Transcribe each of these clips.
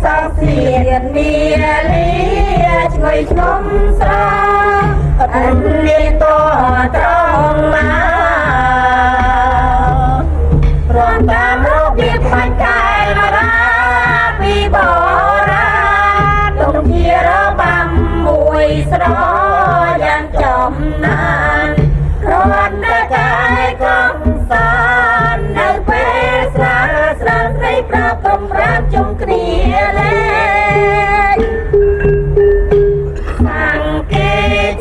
សោសៀនមានលាឆ្ងុយឆ្ងំស្រអត់មានតត្រង់មកព្រមតាមរបៀបបាច់កែមករាពីបរាណទុកជារបាំមួយស្រយ៉ាងចំណានគ្រាន់តែកាយកំសាន្តនៅពេលស្រាលស្រាលស្រីប្រាប់កំប្រាំជុំគ្នាលេងសាំងគេ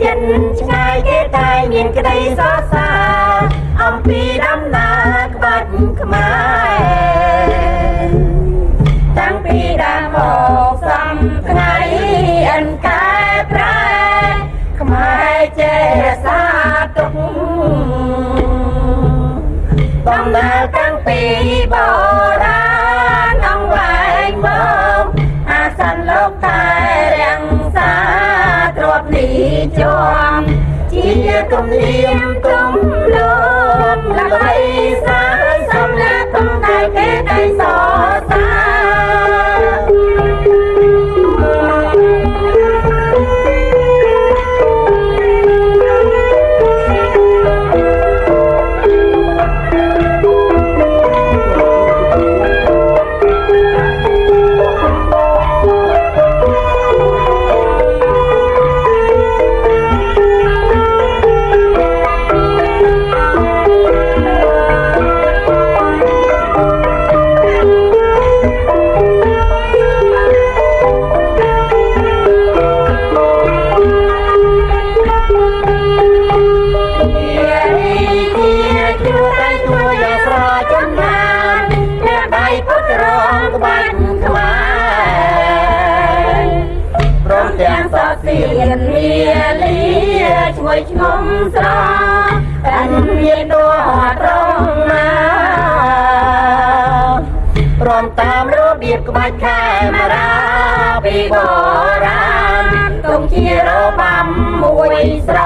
ចិនឆ្ងាយគេតែមានក្តីសរសើរអំពីដំណើរក្បាច់ខ្មែរតាំងពីដើមមកសំថ្ងៃអិនកែប្រែខ្មែរចេះសាទុកបំណើរតាំងពីបរាណអង្វែងមកអាសិនលោកតែរាំងសាទ្រពនិយមជាគំនាមគំលោបល្បីសាសំណាក់កំដៅគេតែសរសើមានលាលាឆ្ងុយឆ្ងំស្រតែមានដួត្រង់ណាព្រមតាមរបៀបក្បាច់ខែមរាពីបរាណទុកជារបាំមួយស្រ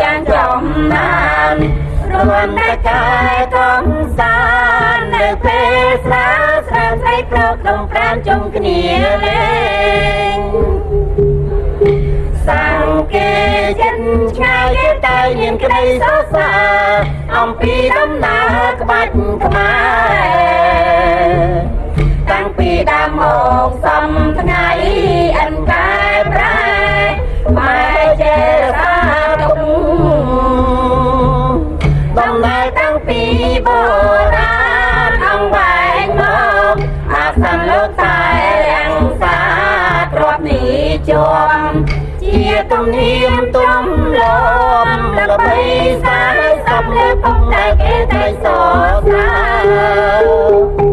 យ៉ាងចំណានរំតែកាយកំសាន្តនៅពេលស្រាលស្រាលស្រីប្រុសក្នុងប្រាំជុំគ្នាលេងសាំងគេចិនឆ្ងាយគេតែមានក្តីសរសើរអំពីដំណើរក្បាច់ខ្មែរតាំងពីដើមមកសំថ្ងៃអិនកែប្រែខ្មែរចេះសាទុកដំណើរតាំងពីបរាណអង្វែងមកអាសិនលោកតែរាំងសាទ្រពនិយមជាទំនៀមទម្លាប់ល្បីសាយសពលើពុកតែគេតែសរសើរ